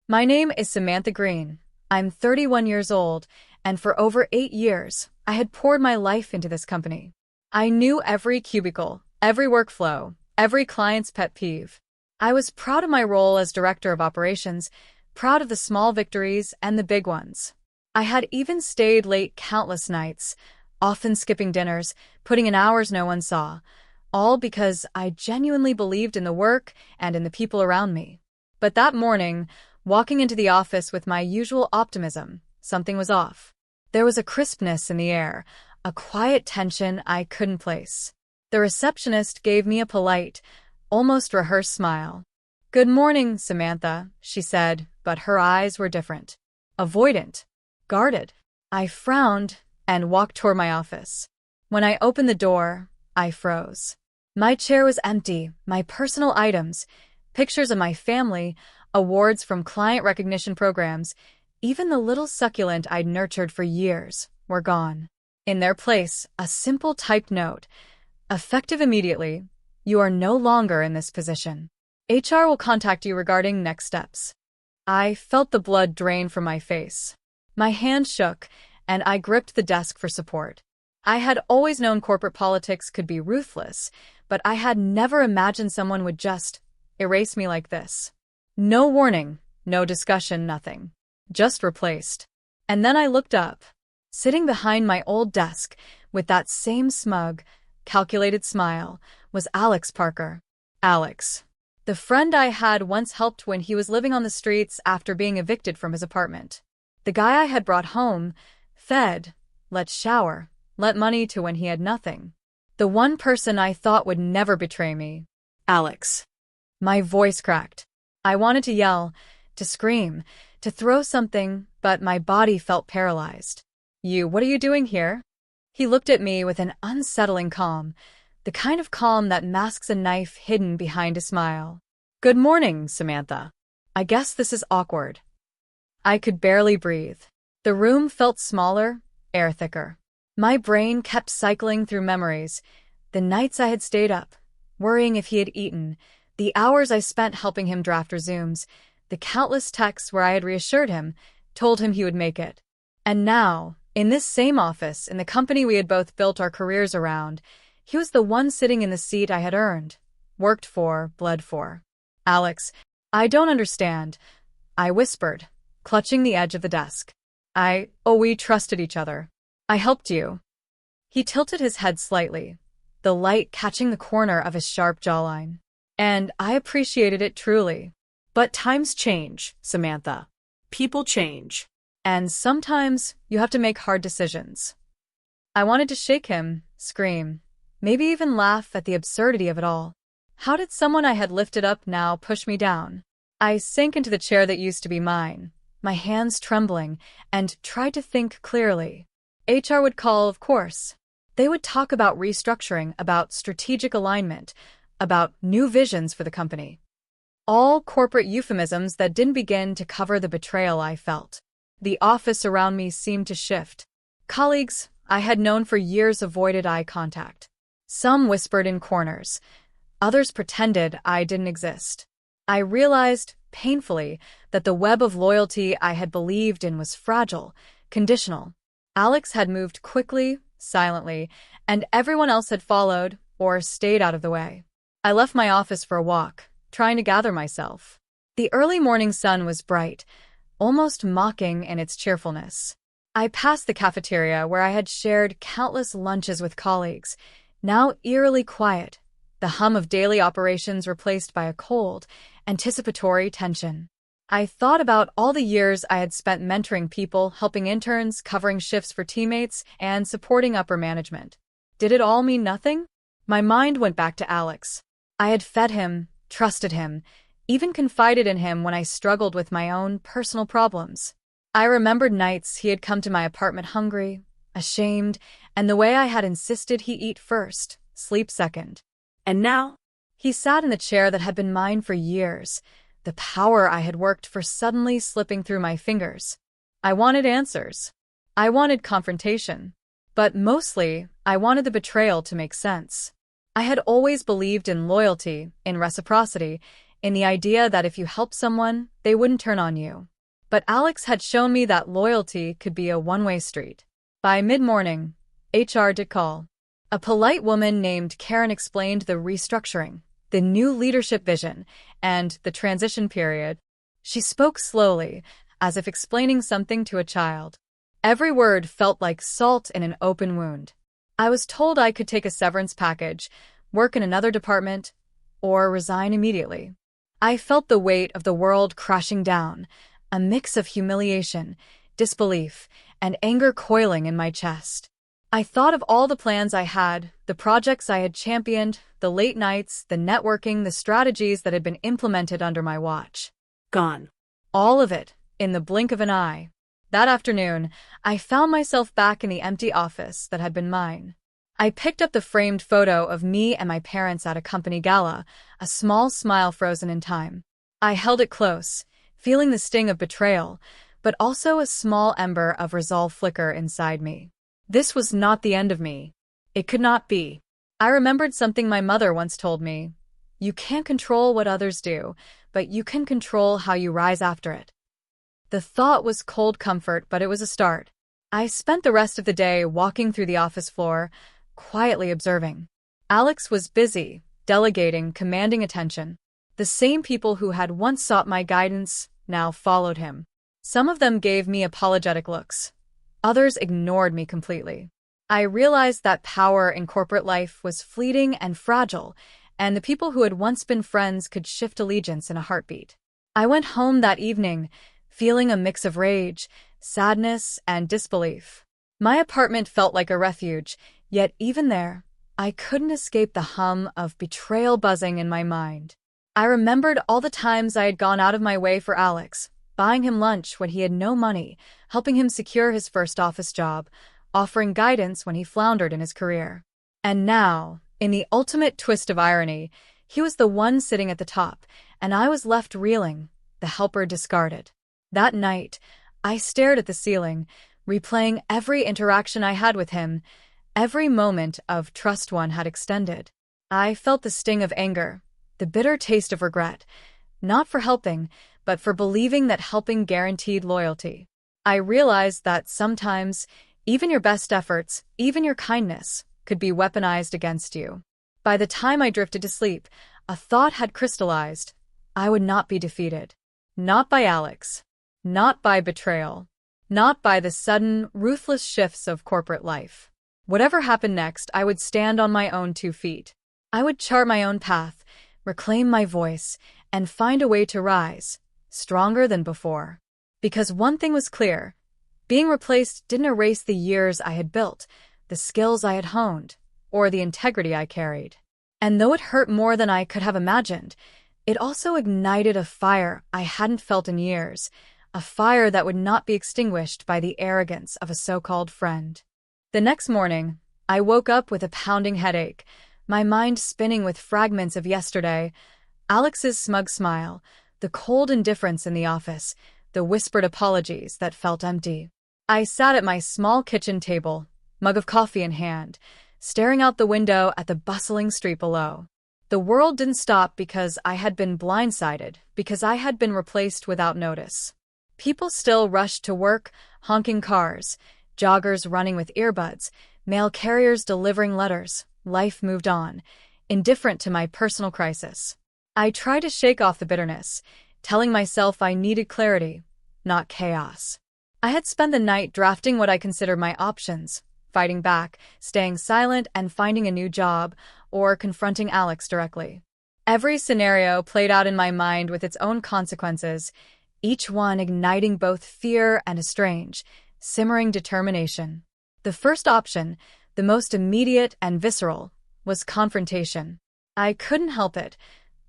My name is Samantha Green. I'm 31 years old, and for over 8 years, I had poured my life into this company. I knew every cubicle, every workflow, every client's pet peeve. I was proud of my role as director of operations, proud of the small victories and the big ones. I had even stayed late countless nights, often skipping dinners, putting in hours no one saw, all because I genuinely believed in the work and in the people around me. But that morning, walking into the office with my usual optimism, something was off. There was a crispness in the air, a quiet tension I couldn't place. The receptionist gave me a polite, almost rehearsed smile. "Good morning, Samantha," she said, but her eyes were different. Avoidant. Guarded. I frowned and walked toward my office. When I opened the door, I froze. My chair was empty, my personal items, pictures of my family, awards from client recognition programs, even the little succulent I'd nurtured for years, were gone. In their place, a simple typed note. Effective immediately, you are no longer in this position. HR will contact you regarding next steps. I felt the blood drain from my face. My hand shook, and I gripped the desk for support. I had always known corporate politics could be ruthless, but I had never imagined someone would just erase me like this. No warning, no discussion, nothing. Just replaced. And then I looked up. Sitting behind my old desk, with that same smug, calculated smile, was Alex Parker. Alex. The friend I had once helped when he was living on the streets after being evicted from his apartment. The guy I had brought home, fed, let shower, let money to when he had nothing. The one person I thought would never betray me. Alex. My voice cracked. I wanted to yell, to scream, to throw something, but my body felt paralyzed. What are you doing here?" He looked at me with an unsettling calm, the kind of calm that masks a knife hidden behind a smile. "Good morning, Samantha. I guess this is awkward." I could barely breathe. The room felt smaller, air thicker. My brain kept cycling through memories, the nights I had stayed up, worrying if he had eaten, the hours I spent helping him draft resumes, the countless texts where I had reassured him, told him he would make it. And now, in this same office, in the company we had both built our careers around, he was the one sitting in the seat I had earned, worked for, bled for. "Alex, I don't understand," I whispered, clutching the edge of the desk. We trusted each other. I helped you." He tilted his head slightly, the light catching the corner of his sharp jawline. "And I appreciated it truly. But times change, Samantha. People change. And sometimes you have to make hard decisions." I wanted to shake him, scream, maybe even laugh at the absurdity of it all. How did someone I had lifted up now push me down? I sank into the chair that used to be mine, my hands trembling, and tried to think clearly. HR would call, of course. They would talk about restructuring, about strategic alignment, about new visions for the company. All corporate euphemisms that didn't begin to cover the betrayal I felt. The office around me seemed to shift. Colleagues I had known for years avoided eye contact. Some whispered in corners. Others pretended I didn't exist. I realized, painfully, that the web of loyalty I had believed in was fragile, conditional. Alex had moved quickly, silently, and everyone else had followed or stayed out of the way. I left my office for a walk, trying to gather myself. The early morning sun was bright, almost mocking in its cheerfulness. I passed the cafeteria where I had shared countless lunches with colleagues, now eerily quiet, the hum of daily operations replaced by a cold, anticipatory tension. I thought about all the years I had spent mentoring people, helping interns, covering shifts for teammates, and supporting upper management. Did it all mean nothing? My mind went back to Alex. I had fed him, trusted him, even confided in him when I struggled with my own personal problems. I remembered nights he had come to my apartment hungry, ashamed, and the way I had insisted he eat first, sleep second. And now, he sat in the chair that had been mine for years, the power I had worked for suddenly slipping through my fingers. I wanted answers. I wanted confrontation. But mostly, I wanted the betrayal to make sense. I had always believed in loyalty, in reciprocity, in the idea that if you helped someone, they wouldn't turn on you. But Alex had shown me that loyalty could be a one-way street. By mid-morning, HR did call. A polite woman named Karen explained the restructuring, the new leadership vision, and the transition period. She spoke slowly, as if explaining something to a child. Every word felt like salt in an open wound. I was told I could take a severance package, work in another department, or resign immediately. I felt the weight of the world crashing down, a mix of humiliation, disbelief, and anger coiling in my chest. I thought of all the plans I had, the projects I had championed, the late nights, the networking, the strategies that had been implemented under my watch. Gone. All of it, in the blink of an eye. That afternoon, I found myself back in the empty office that had been mine. I picked up the framed photo of me and my parents at a company gala, a small smile frozen in time. I held it close, feeling the sting of betrayal, but also a small ember of resolve flicker inside me. This was not the end of me. It could not be. I remembered something my mother once told me. You can't control what others do, but you can control how you rise after it. The thought was cold comfort, but it was a start. I spent the rest of the day walking through the office floor, quietly observing. Alex was busy, delegating, commanding attention. The same people who had once sought my guidance now followed him. Some of them gave me apologetic looks. Others ignored me completely. I realized that power in corporate life was fleeting and fragile, and the people who had once been friends could shift allegiance in a heartbeat. I went home that evening, feeling a mix of rage, sadness, and disbelief. My apartment felt like a refuge, yet even there, I couldn't escape the hum of betrayal buzzing in my mind. I remembered all the times I had gone out of my way for Alex, buying him lunch when he had no money, helping him secure his first office job, offering guidance when he floundered in his career. And now, in the ultimate twist of irony, he was the one sitting at the top, and I was left reeling, the helper discarded. That night, I stared at the ceiling, replaying every interaction I had with him, every moment of trust one had extended. I felt the sting of anger, the bitter taste of regret, not for helping, but for believing that helping guaranteed loyalty. I realized that sometimes, even your best efforts, even your kindness, could be weaponized against you. By the time I drifted to sleep, a thought had crystallized. I would not be defeated. Not by Alex. Not by betrayal. Not by the sudden, ruthless shifts of corporate life. Whatever happened next, I would stand on my own 2 feet. I would chart my own path, reclaim my voice, and find a way to rise, stronger than before. Because one thing was clear. Being replaced didn't erase the years I had built, the skills I had honed, or the integrity I carried. And though it hurt more than I could have imagined, it also ignited a fire I hadn't felt in years, a fire that would not be extinguished by the arrogance of a so-called friend. The next morning, I woke up with a pounding headache, my mind spinning with fragments of yesterday, Alex's smug smile, the cold indifference in the office, the whispered apologies that felt empty. I sat at my small kitchen table, mug of coffee in hand, staring out the window at the bustling street below. The world didn't stop because I had been blindsided, because I had been replaced without notice. People still rushed to work, honking cars, joggers running with earbuds, mail carriers delivering letters. Life moved on, indifferent to my personal crisis. I tried to shake off the bitterness, telling myself I needed clarity, not chaos. I had spent the night drafting what I considered my options, fighting back, staying silent, and finding a new job, or confronting Alex directly. Every scenario played out in my mind with its own consequences, each one igniting both fear and a strange, simmering determination. The first option, the most immediate and visceral, was confrontation. I couldn't help it.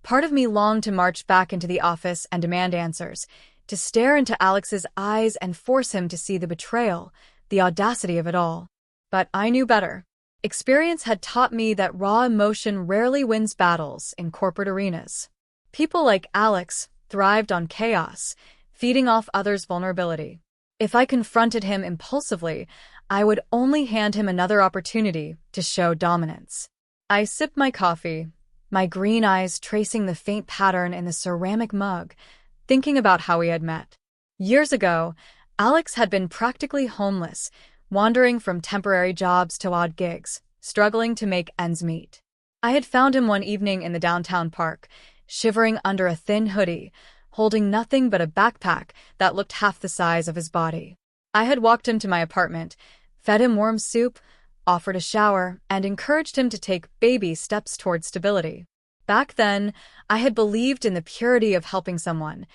Part of me longed to march back into the office and demand answers, to stare into Alex's eyes and force him to see the betrayal, the audacity of it all. But I knew better. Experience had taught me that raw emotion rarely wins battles in corporate arenas. People like Alex thrived on chaos, feeding off others' vulnerability. If I confronted him impulsively, I would only hand him another opportunity to show dominance. I sipped my coffee, my green eyes tracing the faint pattern in the ceramic mug, thinking about how we had met. Years ago, Alex had been practically homeless, wandering from temporary jobs to odd gigs, struggling to make ends meet. I had found him one evening in the downtown park, shivering under a thin hoodie, holding nothing but a backpack that looked half the size of his body. I had walked him to my apartment, fed him warm soup, offered a shower, and encouraged him to take baby steps toward stability. Back then, I had believed in the purity of helping someone,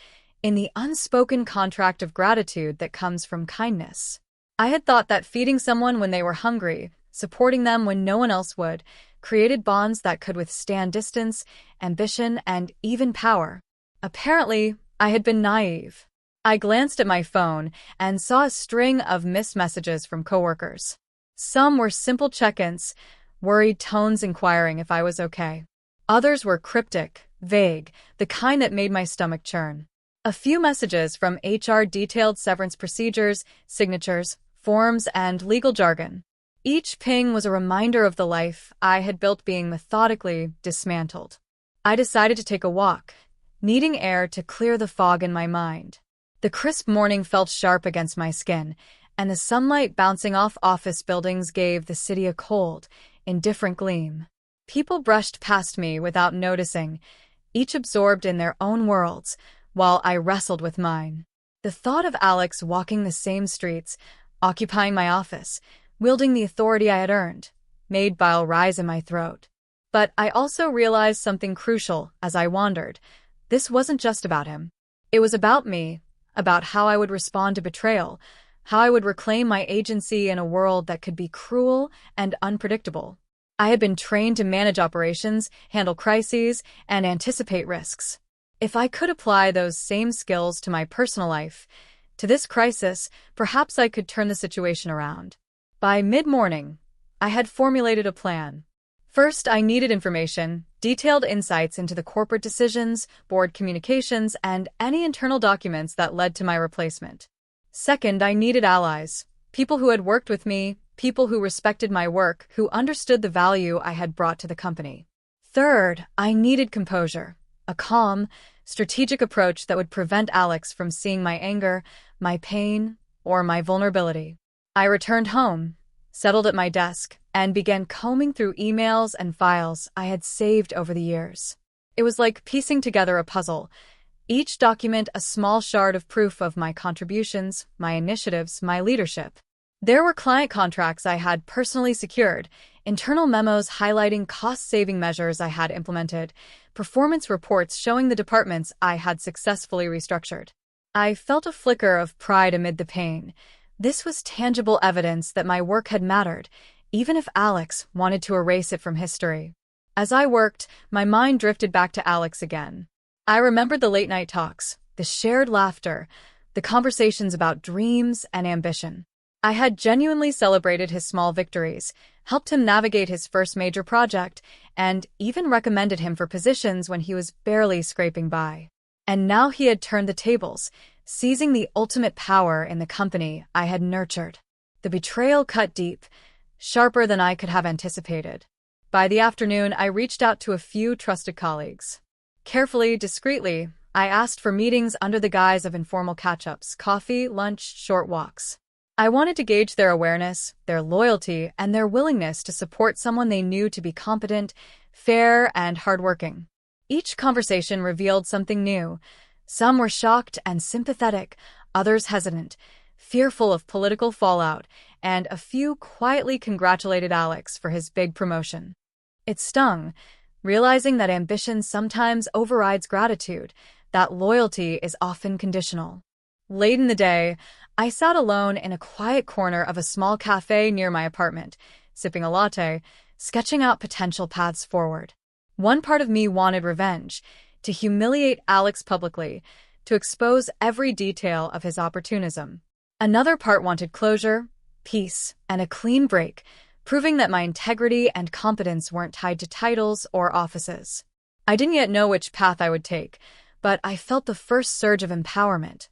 in the unspoken contract of gratitude that comes from kindness. I had thought that feeding someone when they were hungry, supporting them when no one else would, created bonds that could withstand distance, ambition, and even power. Apparently, I had been naive. I glanced at my phone and saw a string of missed messages from coworkers. Some were simple check-ins, worried tones inquiring if I was okay. Others were cryptic, vague, the kind that made my stomach churn. A few messages from HR detailed severance procedures, signatures, forms, and legal jargon. Each ping was a reminder of the life I had built being methodically dismantled. I decided to take a walk, needing air to clear the fog in my mind. The crisp morning felt sharp against my skin, and the sunlight bouncing off office buildings gave the city a cold, indifferent gleam. People brushed past me without noticing, each absorbed in their own worlds, while I wrestled with mine. The thought of Alex walking the same streets, occupying my office, wielding the authority I had earned, made bile rise in my throat. But I also realized something crucial as I wandered. This wasn't just about him. It was about me, about how I would respond to betrayal, how I would reclaim my agency in a world that could be cruel and unpredictable. I had been trained to manage operations, handle crises, and anticipate risks. If I could apply those same skills to my personal life, to this crisis, perhaps I could turn the situation around. By mid-morning, I had formulated a plan. First, I needed information, detailed insights into the corporate decisions, board communications, and any internal documents that led to my replacement. Second, I needed allies, people who had worked with me, people who respected my work, who understood the value I had brought to the company. Third, I needed composure, a calm, strategic approach that would prevent Alex from seeing my anger, my pain, or my vulnerability. I returned home, settled at my desk, and began combing through emails and files I had saved over the years. It was like piecing together a puzzle, each document a small shard of proof of my contributions, my initiatives, my leadership. There were client contracts I had personally secured, internal memos highlighting cost-saving measures I had implemented, performance reports showing the departments I had successfully restructured. I felt a flicker of pride amid the pain. This was tangible evidence that my work had mattered, even if Alex wanted to erase it from history. As I worked, my mind drifted back to Alex again. I remembered the late-night talks, the shared laughter, the conversations about dreams and ambition. I had genuinely celebrated his small victories, helped him navigate his first major project, and even recommended him for positions when he was barely scraping by. And now he had turned the tables, seizing the ultimate power in the company I had nurtured. The betrayal cut deep, sharper than I could have anticipated. By the afternoon, I reached out to a few trusted colleagues. Carefully, discreetly, I asked for meetings under the guise of informal catch-ups, coffee, lunch, short walks. I wanted to gauge their awareness, their loyalty, and their willingness to support someone they knew to be competent, fair, and hardworking. Each conversation revealed something new. Some were shocked and sympathetic, others hesitant, fearful of political fallout, and a few quietly congratulated Alex for his big promotion. It stung, realizing that ambition sometimes overrides gratitude, that loyalty is often conditional. Late in the day, I sat alone in a quiet corner of a small cafe near my apartment, sipping a latte, sketching out potential paths forward. One part of me wanted revenge, to humiliate Alex publicly, to expose every detail of his opportunism. Another part wanted closure, peace, and a clean break, proving that my integrity and competence weren't tied to titles or offices. I didn't yet know which path I would take, but I felt the first surge of empowerment.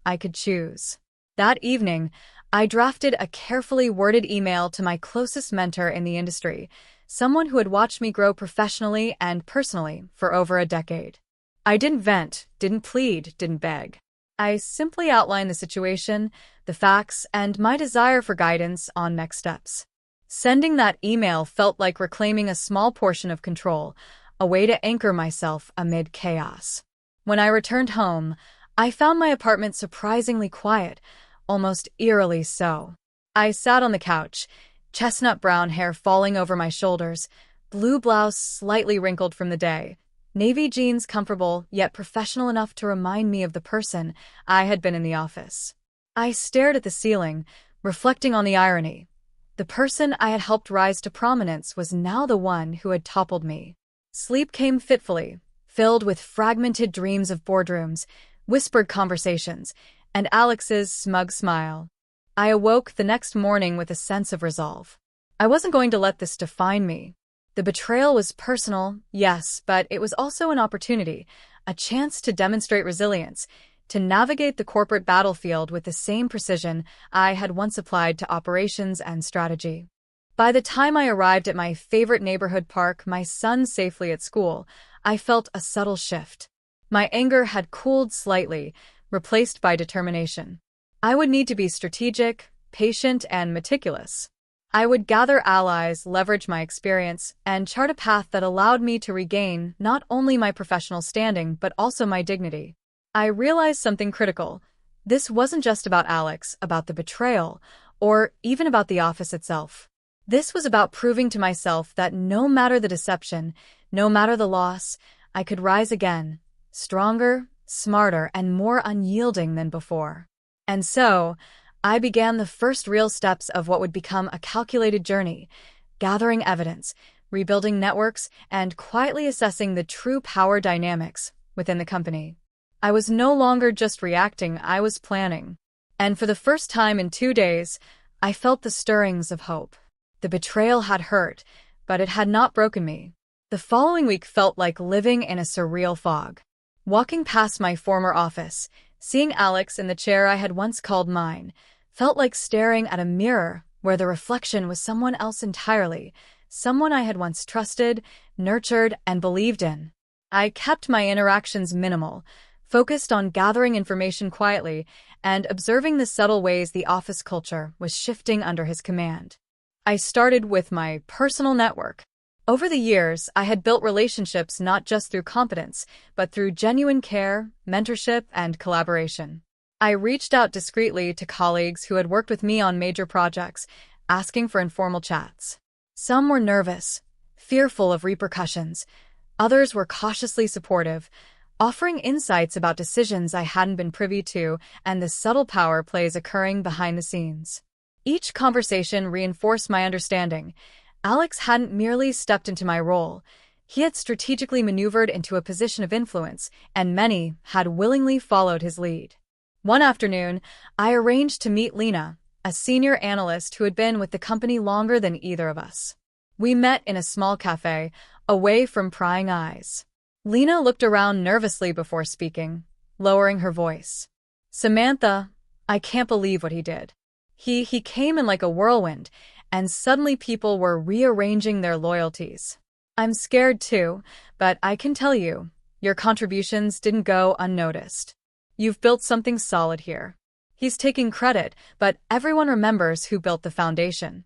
I could choose. That evening, I drafted a carefully worded email to my closest mentor in the industry, someone who had watched me grow professionally and personally for over a decade. I didn't vent, didn't plead, didn't beg. I simply outlined the situation, the facts, and my desire for guidance on next steps. Sending that email felt like reclaiming a small portion of control, a way to anchor myself amid chaos. When I returned home, I found my apartment surprisingly quiet, almost eerily so. I sat on the couch, chestnut brown hair falling over my shoulders, blue blouse slightly wrinkled from the day, navy jeans comfortable yet professional enough to remind me of the person I had been in the office. I stared at the ceiling, reflecting on the irony. The person I had helped rise to prominence was now the one who had toppled me. Sleep came fitfully, filled with fragmented dreams of boardrooms, whispered conversations, and Alex's smug smile. I awoke the next morning with a sense of resolve. I wasn't going to let this define me. The betrayal was personal, yes, but it was also an opportunity, a chance to demonstrate resilience, to navigate the corporate battlefield with the same precision I had once applied to operations and strategy. By the time I arrived at my favorite neighborhood park, my son safely at school, I felt a subtle shift. My anger had cooled slightly, replaced by determination. I would need to be strategic, patient, and meticulous. I would gather allies, leverage my experience, and chart a path that allowed me to regain not only my professional standing but also my dignity. I realized something critical. This wasn't just about Alex, about the betrayal, or even about the office itself. This was about proving to myself that no matter the deception, no matter the loss, I could rise again, stronger, smarter, and more unyielding than before. And so, I began the first real steps of what would become a calculated journey, gathering evidence, rebuilding networks, and quietly assessing the true power dynamics within the company. I was no longer just reacting, I was planning. And for the first time in 2 days, I felt the stirrings of hope. The betrayal had hurt, but it had not broken me. The following week felt like living in a surreal fog. Walking past my former office, seeing Alex in the chair I had once called mine, felt like staring at a mirror where the reflection was someone else entirely, someone I had once trusted, nurtured, and believed in. I kept my interactions minimal, focused on gathering information quietly and observing the subtle ways the office culture was shifting under his command. I started with my personal network. Over the years, I had built relationships not just through competence, but through genuine care, mentorship, and collaboration. I reached out discreetly to colleagues who had worked with me on major projects, asking for informal chats. Some were nervous, fearful of repercussions. Others were cautiously supportive, offering insights about decisions I hadn't been privy to and the subtle power plays occurring behind the scenes. Each conversation reinforced my understanding. Alex hadn't merely stepped into my role. He had strategically maneuvered into a position of influence, and many had willingly followed his lead. One afternoon, I arranged to meet Lena, a senior analyst who had been with the company longer than either of us. We met in a small cafe, away from prying eyes. Lena looked around nervously before speaking, lowering her voice. "Samantha, I can't believe what he did. He came in like a whirlwind, and suddenly people were rearranging their loyalties. I'm scared too, but I can tell you, your contributions didn't go unnoticed. You've built something solid here." He's taking credit, but everyone remembers who built the foundation.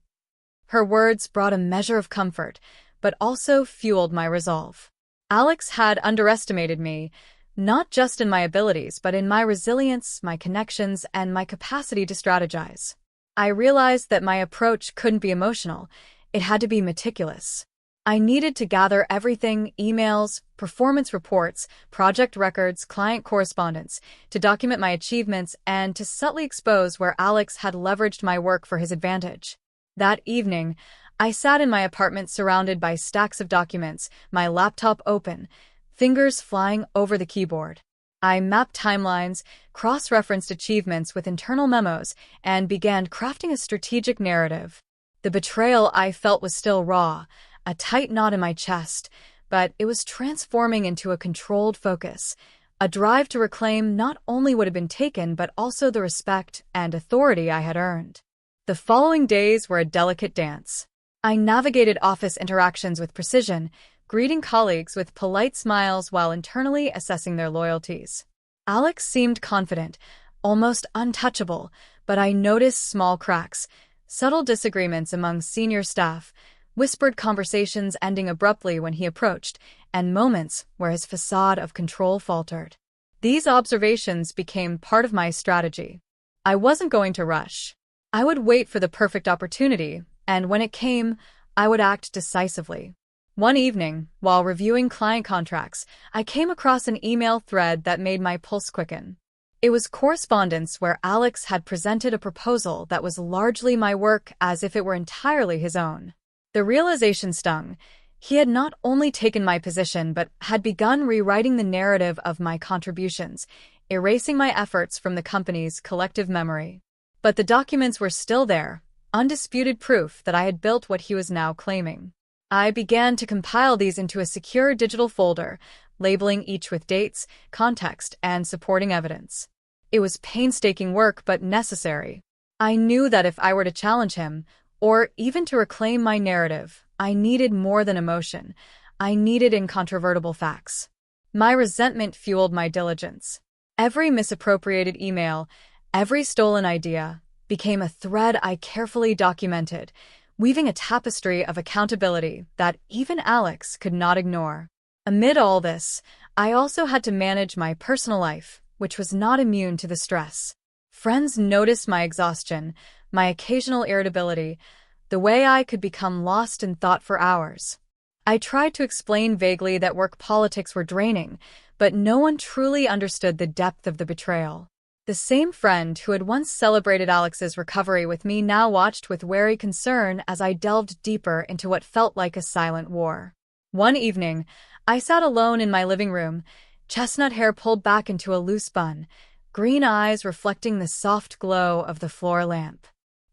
Her words brought a measure of comfort, but also fueled my resolve. Alex had underestimated me, not just in my abilities, but in my resilience, my connections, and my capacity to strategize. I realized that my approach couldn't be emotional. It had to be meticulous. I needed to gather everything: emails, performance reports, project records, client correspondence, to document my achievements and to subtly expose where Alex had leveraged my work for his advantage. That evening, I sat in my apartment surrounded by stacks of documents, my laptop open, fingers flying over the keyboard. I mapped timelines, cross-referenced achievements with internal memos, and began crafting a strategic narrative. The betrayal I felt was still raw, a tight knot in my chest, but it was transforming into a controlled focus, a drive to reclaim not only what had been taken but also the respect and authority I had earned. The following days were a delicate dance. I navigated office interactions with precision, greeting colleagues with polite smiles while internally assessing their loyalties. Alex seemed confident, almost untouchable, but I noticed small cracks, subtle disagreements among senior staff, whispered conversations ending abruptly when he approached, and moments where his facade of control faltered. These observations became part of my strategy. I wasn't going to rush. I would wait for the perfect opportunity, and when it came, I would act decisively. One evening, while reviewing client contracts, I came across an email thread that made my pulse quicken. It was correspondence where Alex had presented a proposal that was largely my work as if it were entirely his own. The realization stung. He had not only taken my position but had begun rewriting the narrative of my contributions, erasing my efforts from the company's collective memory. But the documents were still there, undisputed proof that I had built what he was now claiming. I began to compile these into a secure digital folder, labeling each with dates, context, and supporting evidence. It was painstaking work but necessary. I knew that if I were to challenge him, or even to reclaim my narrative, I needed more than emotion. I needed incontrovertible facts. My resentment fueled my diligence. Every misappropriated email, every stolen idea, became a thread I carefully documented, weaving a tapestry of accountability that even Alex could not ignore. Amid all this, I also had to manage my personal life, which was not immune to the stress. Friends noticed my exhaustion, my occasional irritability, the way I could become lost in thought for hours. I tried to explain vaguely that work politics were draining, but no one truly understood the depth of the betrayal. The same friend who had once celebrated Alex's recovery with me now watched with wary concern as I delved deeper into what felt like a silent war. One evening, I sat alone in my living room, chestnut hair pulled back into a loose bun, green eyes reflecting the soft glow of the floor lamp.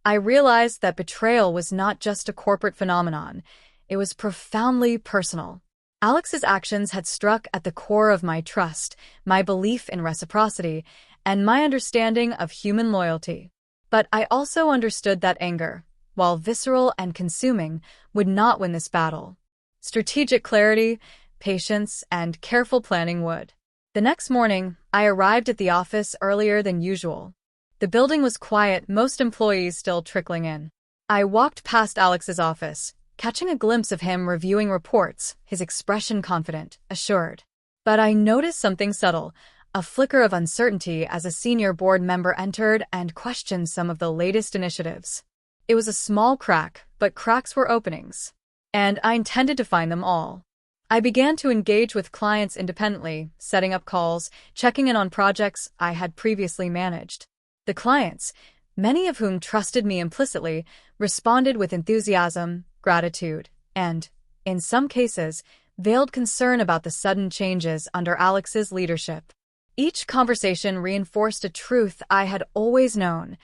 I realized that betrayal was not just a corporate phenomenon, it was profoundly personal. Alex's actions had struck at the core of my trust, my belief in reciprocity, and my understanding of human loyalty. But I also understood that anger, while visceral and consuming, would not win this battle. Strategic clarity, patience, and careful planning would. The next morning, I arrived at the office earlier than usual. The building was quiet, most employees still trickling in. I walked past Alex's office, catching a glimpse of him reviewing reports, his expression confident, assured. But I noticed something subtle, a flicker of uncertainty as a senior board member entered and questioned some of the latest initiatives. It was a small crack, but cracks were openings. And I intended to find them all. I began to engage with clients independently, setting up calls, checking in on projects I had previously managed. The clients, many of whom trusted me implicitly, responded with enthusiasm, gratitude, and, in some cases, veiled concern about the sudden changes under Alex's leadership. Each conversation reinforced a truth I had always known.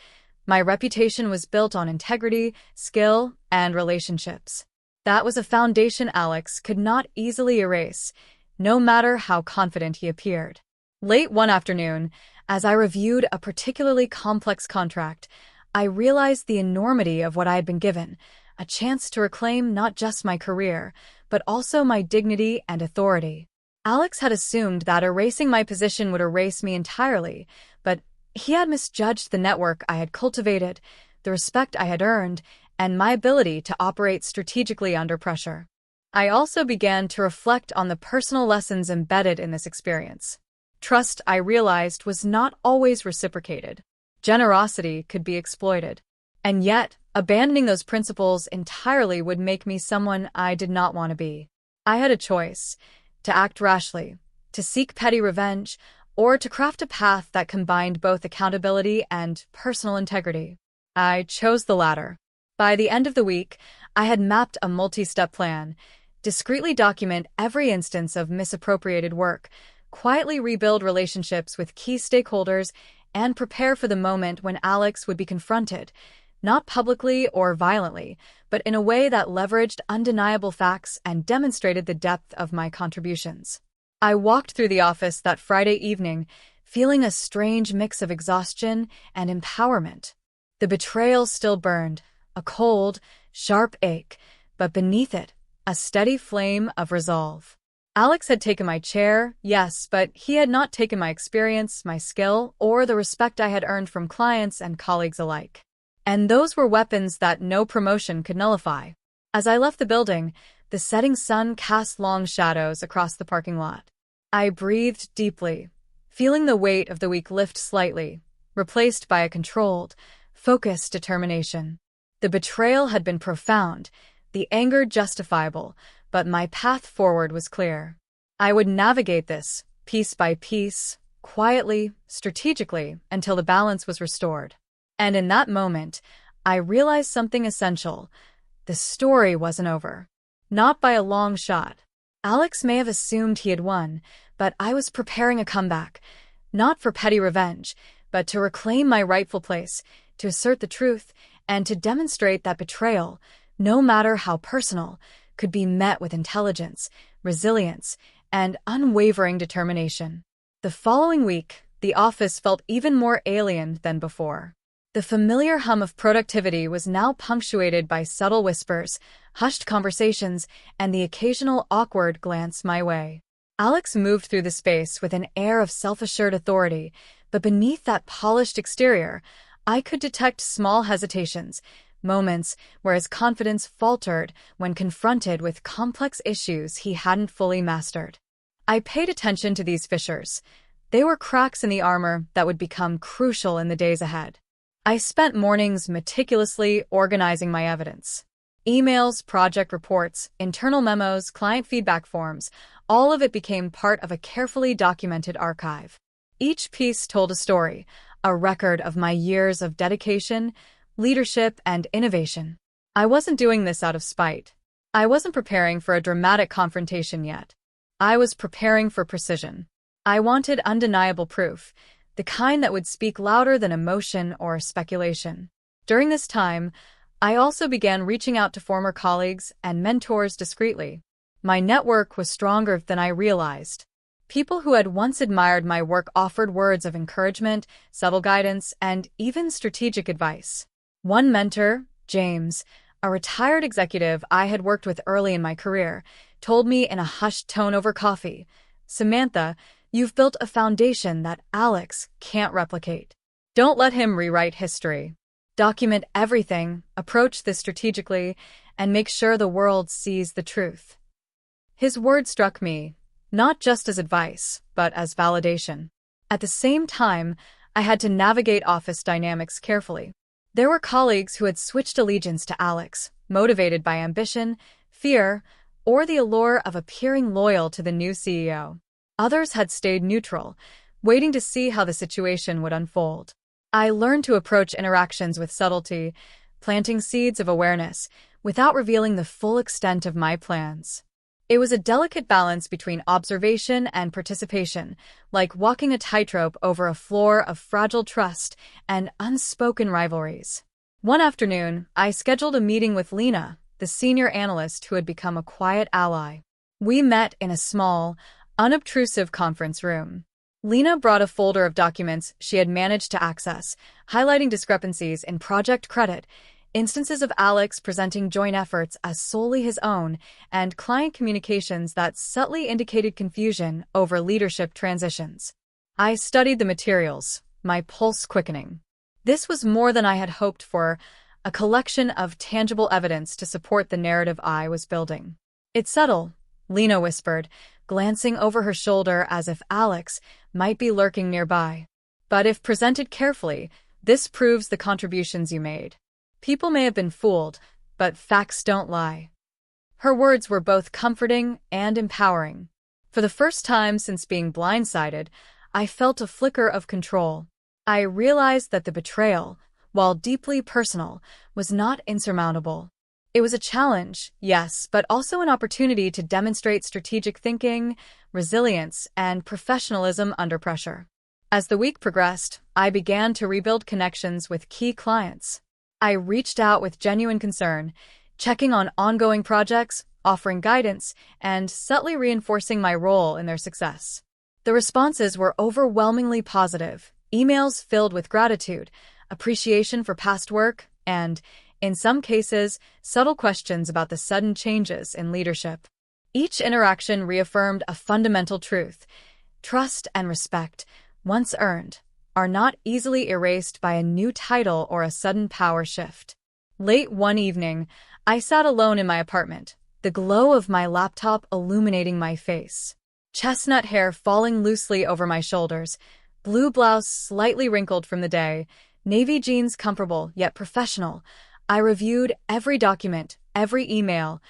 My reputation was built on integrity, skill, and relationships. That was a foundation Alex could not easily erase, no matter how confident he appeared. Late one afternoon, as I reviewed a particularly complex contract, I realized the enormity of what I had been given, a chance to reclaim not just my career, but also my dignity and authority. Alex had assumed that erasing my position would erase me entirely, but he had misjudged the network I had cultivated, the respect I had earned, and my ability to operate strategically under pressure. I also began to reflect on the personal lessons embedded in this experience. Trust, I realized, was not always reciprocated. Generosity could be exploited. And yet, abandoning those principles entirely would make me someone I did not want to be. I had a choice: to act rashly, to seek petty revenge, or to craft a path that combined both accountability and personal integrity. I chose the latter. By the end of the week, I had mapped a multi-step plan, discreetly document every instance of misappropriated work, quietly rebuild relationships with key stakeholders, and prepare for the moment when Alex would be confronted, not publicly or violently, but in a way that leveraged undeniable facts and demonstrated the depth of my contributions. I walked through the office that Friday evening, feeling a strange mix of exhaustion and empowerment. The betrayal still burned, a cold, sharp ache, but beneath it, a steady flame of resolve. Alex had taken my chair, yes, but he had not taken my experience, my skill, or the respect I had earned from clients and colleagues alike. And those were weapons that no promotion could nullify. As I left the building, the setting sun cast long shadows across the parking lot. I breathed deeply, feeling the weight of the week lift slightly, replaced by a controlled, focused determination. The betrayal had been profound, the anger justifiable, but my path forward was clear. I would navigate this, piece by piece, quietly, strategically, until the balance was restored. And in that moment, I realized something essential. The story wasn't over. Not by a long shot. Alex may have assumed he had won, but I was preparing a comeback. Not for petty revenge, but to reclaim my rightful place, to assert the truth, and to demonstrate that betrayal, no matter how personal, could be met with intelligence, resilience, and unwavering determination. The following week, the office felt even more alien than before. The familiar hum of productivity was now punctuated by subtle whispers, hushed conversations, and the occasional awkward glance my way. Alex moved through the space with an air of self-assured authority, but beneath that polished exterior, I could detect small hesitations, moments where his confidence faltered when confronted with complex issues he hadn't fully mastered. I paid attention to these fissures. They were cracks in the armor that would become crucial in the days ahead. I spent mornings meticulously organizing my evidence. Emails, project reports, internal memos, client feedback forms, all of it became part of a carefully documented archive. Each piece told a story, a record of my years of dedication, leadership, and innovation. I wasn't doing this out of spite. I wasn't preparing for a dramatic confrontation yet. I was preparing for precision. I wanted undeniable proof, the kind that would speak louder than emotion or speculation. During this time, I also began reaching out to former colleagues and mentors discreetly. My network was stronger than I realized. People who had once admired my work offered words of encouragement, subtle guidance, and even strategic advice. One mentor, James, a retired executive I had worked with early in my career, told me in a hushed tone over coffee, "Samantha, you've built a foundation that Alex can't replicate. Don't let him rewrite history. Document everything, approach this strategically, and make sure the world sees the truth." His words struck me, not just as advice, but as validation. At the same time, I had to navigate office dynamics carefully. There were colleagues who had switched allegiance to Alex, motivated by ambition, fear, or the allure of appearing loyal to the new CEO. Others had stayed neutral, waiting to see how the situation would unfold. I learned to approach interactions with subtlety, planting seeds of awareness, without revealing the full extent of my plans. It was a delicate balance between observation and participation, like walking a tightrope over a floor of fragile trust and unspoken rivalries. One afternoon, I scheduled a meeting with Lena, the senior analyst who had become a quiet ally. We met in a small, unobtrusive conference room. Lena brought a folder of documents she had managed to access, highlighting discrepancies in project credit, instances of Alex presenting joint efforts as solely his own, and client communications that subtly indicated confusion over leadership transitions. I studied the materials, my pulse quickening. This was more than I had hoped for, a collection of tangible evidence to support the narrative I was building. "It's subtle," Lena whispered, glancing over her shoulder as if Alex might be lurking nearby. "But if presented carefully, this proves the contributions you made. People may have been fooled, but facts don't lie." Her words were both comforting and empowering. For the first time since being blindsided, I felt a flicker of control. I realized that the betrayal, while deeply personal, was not insurmountable. It was a challenge, yes, but also an opportunity to demonstrate strategic thinking, resilience, and professionalism under pressure. As the week progressed, I began to rebuild connections with key clients. I reached out with genuine concern, checking on ongoing projects, offering guidance, and subtly reinforcing my role in their success. The responses were overwhelmingly positive, emails filled with gratitude, appreciation for past work, and In some cases, subtle questions about the sudden changes in leadership. Each interaction reaffirmed a fundamental truth. Trust and respect, once earned, are not easily erased by a new title or a sudden power shift. Late one evening, I sat alone in my apartment, the glow of my laptop illuminating my face. Chestnut hair falling loosely over my shoulders, blue blouse slightly wrinkled from the day, navy jeans comfortable yet professional. I reviewed every document, every email,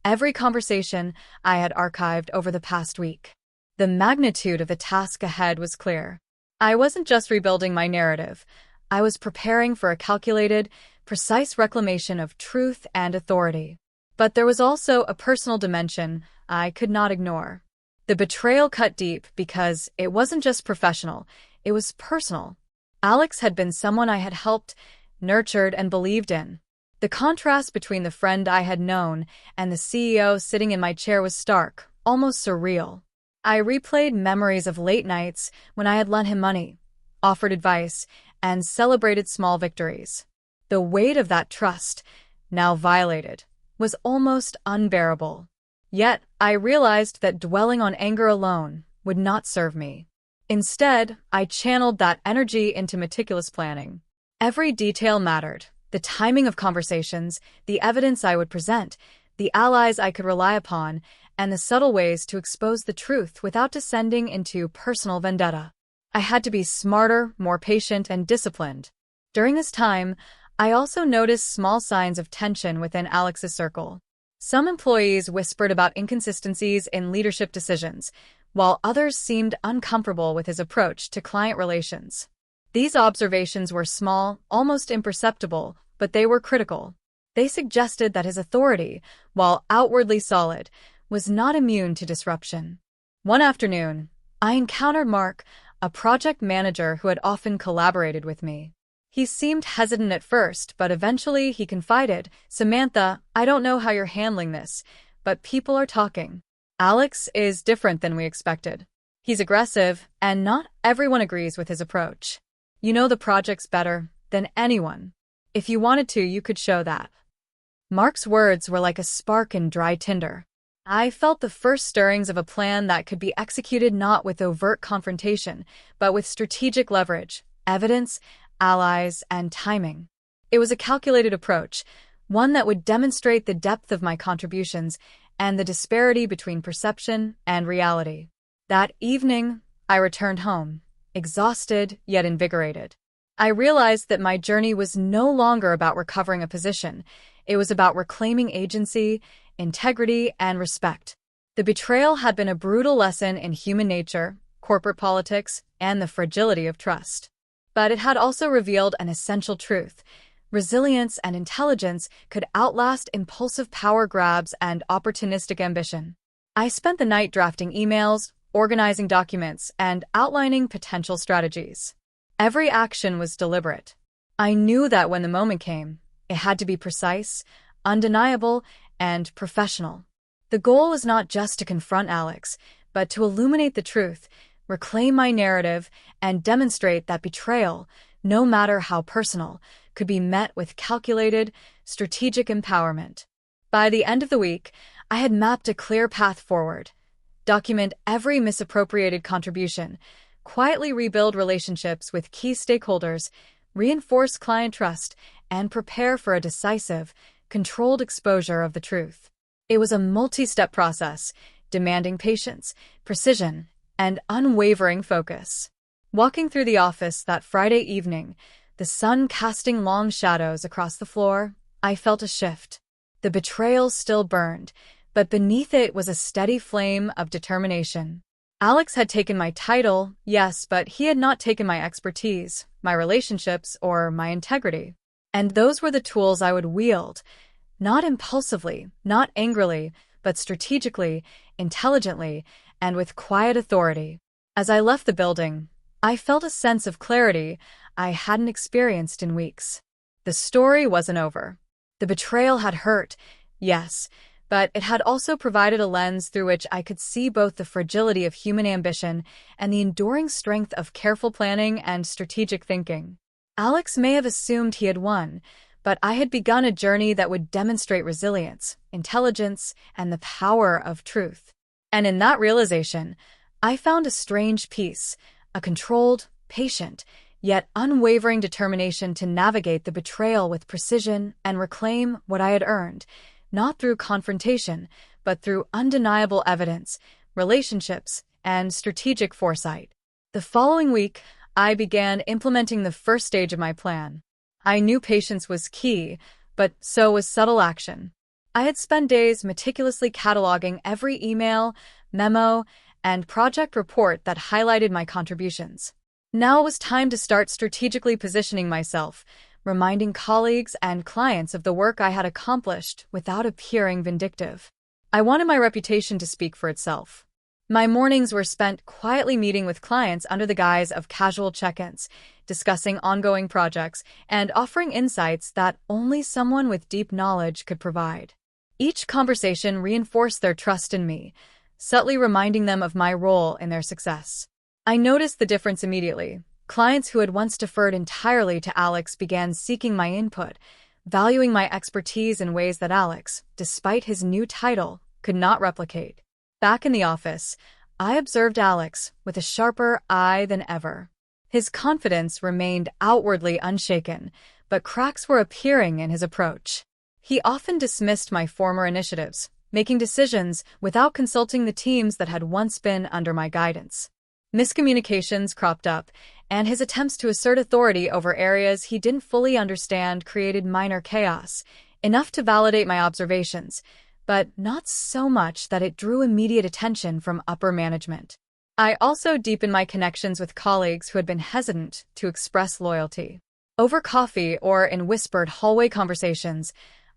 every conversation I had archived over the past week. The magnitude of the task ahead was clear. I wasn't just rebuilding my narrative. I was preparing for a calculated, precise reclamation of truth and authority. But there was also a personal dimension I could not ignore. The betrayal cut deep because it wasn't just professional, it was personal. Alex had been someone I had helped, nurtured, and believed in. The contrast between the friend I had known and the CEO sitting in my chair was stark, almost surreal. I replayed memories of late nights when I had lent him money, offered advice, and celebrated small victories. The weight of that trust, now violated, was almost unbearable. Yet, I realized that dwelling on anger alone would not serve me. Instead, I channeled that energy into meticulous planning. Every detail mattered: the timing of conversations, the evidence I would present, the allies I could rely upon, and the subtle ways to expose the truth without descending into personal vendetta. I had to be smarter, more patient, and disciplined. During this time, I also noticed small signs of tension within Alex's circle. Some employees whispered about inconsistencies in leadership decisions, while others seemed uncomfortable with his approach to client relations. These observations were small, almost imperceptible, but they were critical. They suggested that his authority, while outwardly solid, was not immune to disruption. One afternoon, I encountered Mark, a project manager who had often collaborated with me. He seemed hesitant at first, but eventually he confided, "Samantha, I don't know how you're handling this, but people are talking. Alex is different than we expected. He's aggressive, and not everyone agrees with his approach. You know the projects better than anyone. If you wanted to, you could show that." Mark's words were like a spark in dry tinder. I felt the first stirrings of a plan that could be executed not with overt confrontation, but with strategic leverage, evidence, allies, and timing. It was a calculated approach, one that would demonstrate the depth of my contributions and the disparity between perception and reality. That evening, I returned home, exhausted yet invigorated. I realized that my journey was no longer about recovering a position. It was about reclaiming agency, integrity, and respect. The betrayal had been a brutal lesson in human nature, corporate politics, and the fragility of trust. But it had also revealed an essential truth: resilience and intelligence could outlast impulsive power grabs and opportunistic ambition. I spent the night drafting emails, organizing documents, and outlining potential strategies. Every action was deliberate. I knew that when the moment came, it had to be precise, undeniable, and professional. The goal was not just to confront Alex, but to illuminate the truth, reclaim my narrative, and demonstrate that betrayal, no matter how personal, could be met with calculated, strategic empowerment. By the end of the week, I had mapped a clear path forward: document every misappropriated contribution, quietly rebuild relationships with key stakeholders, reinforce client trust, and prepare for a decisive, controlled exposure of the truth. It was a multi-step process, demanding patience, precision, and unwavering focus. Walking through the office that Friday evening, the sun casting long shadows across the floor, I felt a shift. The betrayal still burned, but beneath it was a steady flame of determination. Alex had taken my title, yes, but he had not taken my expertise, my relationships, or my integrity. And those were the tools I would wield, not impulsively, not angrily, but strategically, intelligently, and with quiet authority. As I left the building, I felt a sense of clarity I hadn't experienced in weeks. The story wasn't over. The betrayal had hurt, yes, but it had also provided a lens through which I could see both the fragility of human ambition and the enduring strength of careful planning and strategic thinking. Alex may have assumed he had won, but I had begun a journey that would demonstrate resilience, intelligence, and the power of truth. And in that realization, I found a strange peace, a controlled, patient, yet unwavering determination to navigate the betrayal with precision and reclaim what I had earned, not through confrontation, but through undeniable evidence, relationships, and strategic foresight. The following week, I began implementing the first stage of my plan. I knew patience was key, but so was subtle action. I had spent days meticulously cataloging every email, memo, and project report that highlighted my contributions. Now it was time to start strategically positioning myself, reminding colleagues and clients of the work I had accomplished without appearing vindictive. I wanted my reputation to speak for itself. My mornings were spent quietly meeting with clients under the guise of casual check-ins, discussing ongoing projects, and offering insights that only someone with deep knowledge could provide. Each conversation reinforced their trust in me, subtly reminding them of my role in their success. I noticed the difference immediately. Clients who had once deferred entirely to Alex began seeking my input, valuing my expertise in ways that Alex, despite his new title, could not replicate. Back in the office, I observed Alex with a sharper eye than ever. His confidence remained outwardly unshaken, but cracks were appearing in his approach. He often dismissed my former initiatives, making decisions without consulting the teams that had once been under my guidance. Miscommunications cropped up, and his attempts to assert authority over areas he didn't fully understand created minor chaos, enough to validate my observations, but not so much that it drew immediate attention from upper management. I also deepened my connections with colleagues who had been hesitant to express loyalty. Over coffee or in whispered hallway conversations,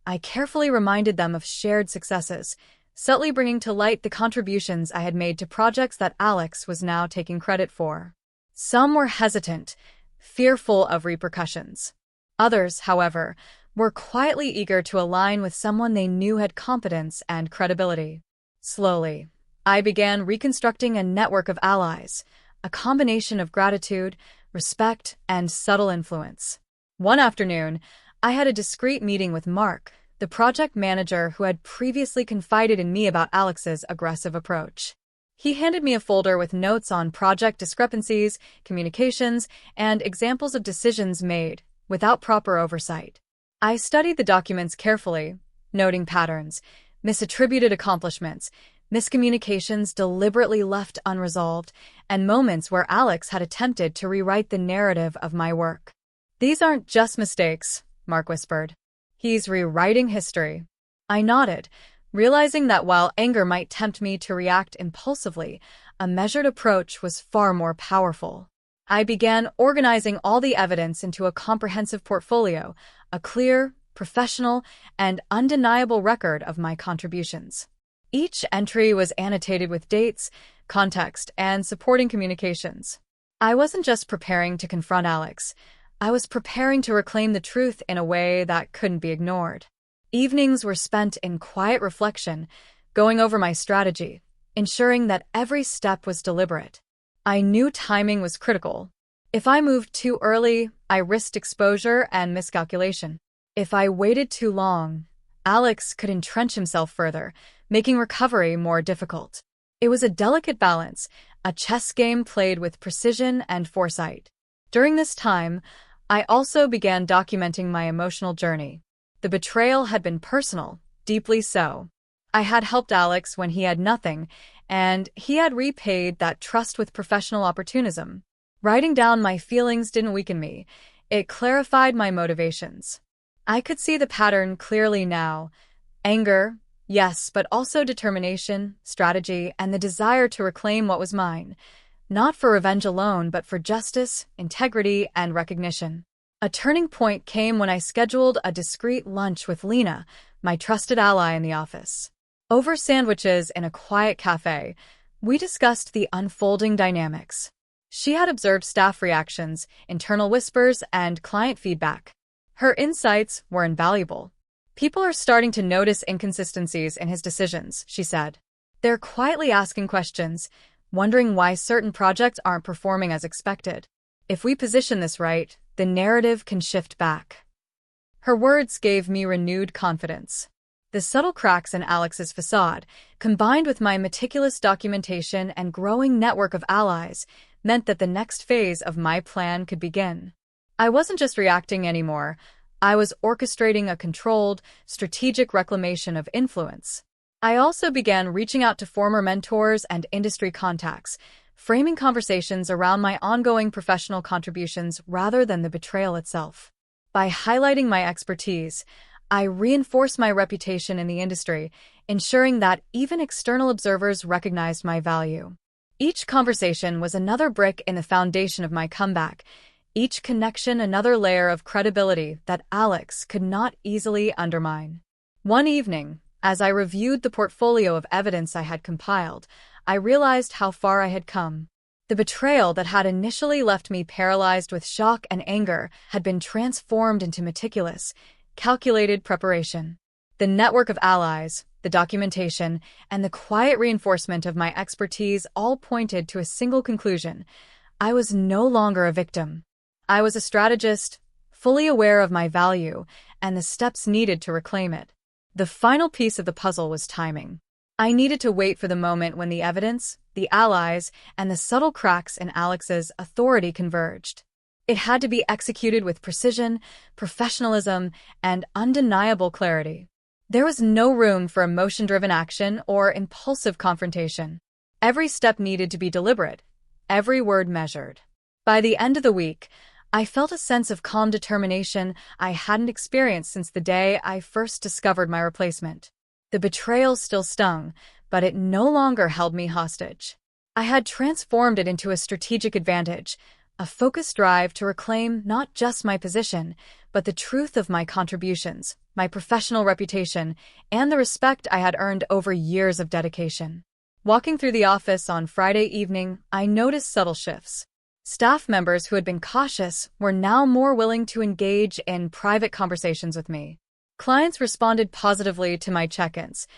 I carefully reminded them of shared successes, subtly bringing to light the contributions I had made to projects that Alex was now taking credit for. Some were hesitant, fearful of repercussions. Others, however, were quietly eager to align with someone they knew had competence and credibility. Slowly, I began reconstructing a network of allies, a combination of gratitude, respect, and subtle influence. One afternoon, I had a discreet meeting with Mark, the project manager who had previously confided in me about Alex's aggressive approach. He handed me a folder with notes on project discrepancies, communications, and examples of decisions made without proper oversight. I studied the documents carefully, noting patterns, misattributed accomplishments, miscommunications deliberately left unresolved, and moments where Alex had attempted to rewrite the narrative of my work. "These aren't just mistakes," Mark whispered. "He's rewriting history." I nodded, realizing that while anger might tempt me to react impulsively, a measured approach was far more powerful. I began organizing all the evidence into a comprehensive portfolio, a clear, professional, and undeniable record of my contributions. Each entry was annotated with dates, context, and supporting communications. I wasn't just preparing to confront Alex. I was preparing to reclaim the truth in a way that couldn't be ignored. Evenings were spent in quiet reflection, going over my strategy, ensuring that every step was deliberate. I knew timing was critical. If I moved too early, I risked exposure and miscalculation. If I waited too long, Alex could entrench himself further, making recovery more difficult. It was a delicate balance, a chess game played with precision and foresight. During this time, I also began documenting my emotional journey. The betrayal had been personal, deeply so. I had helped Alex when he had nothing, and he had repaid that trust with professional opportunism. Writing down my feelings didn't weaken me. It clarified my motivations. I could see the pattern clearly now. Anger, yes, but also determination, strategy, and the desire to reclaim what was mine. Not for revenge alone, but for justice, integrity, and recognition. A turning point came when I scheduled a discreet lunch with Lena, my trusted ally in the office. Over sandwiches in a quiet cafe, we discussed the unfolding dynamics. She had observed staff reactions, internal whispers, and client feedback. Her insights were invaluable. "People are starting to notice inconsistencies in his decisions," she said. "They're quietly asking questions, wondering why certain projects aren't performing as expected. If we position this right, the narrative can shift back." Her words gave me renewed confidence. The subtle cracks in Alex's facade, combined with my meticulous documentation and growing network of allies, meant that the next phase of my plan could begin. I wasn't just reacting anymore. I was orchestrating a controlled, strategic reclamation of influence. I also began reaching out to former mentors and industry contacts, framing conversations around my ongoing professional contributions rather than the betrayal itself. By highlighting my expertise, I reinforced my reputation in the industry, ensuring that even external observers recognized my value. Each conversation was another brick in the foundation of my comeback, each connection another layer of credibility that Alex could not easily undermine. One evening, as I reviewed the portfolio of evidence I had compiled, I realized how far I had come. The betrayal that had initially left me paralyzed with shock and anger had been transformed into meticulous, calculated preparation. The network of allies, the documentation, and the quiet reinforcement of my expertise all pointed to a single conclusion. I was no longer a victim. I was a strategist, fully aware of my value and the steps needed to reclaim it. The final piece of the puzzle was timing. I needed to wait for the moment when the evidence, the allies, and the subtle cracks in Alex's authority converged. It had to be executed with precision, professionalism, and undeniable clarity. There was no room for emotion-driven action or impulsive confrontation. Every step needed to be deliberate, every word measured. By the end of the week, I felt a sense of calm determination I hadn't experienced since the day I first discovered my replacement. The betrayal still stung, but it no longer held me hostage. I had transformed it into a strategic advantage, a focused drive to reclaim not just my position, but the truth of my contributions, my professional reputation, and the respect I had earned over years of dedication. Walking through the office on Friday evening, I noticed subtle shifts. Staff members who had been cautious were now more willing to engage in private conversations with me. Clients responded positively to my check-ins,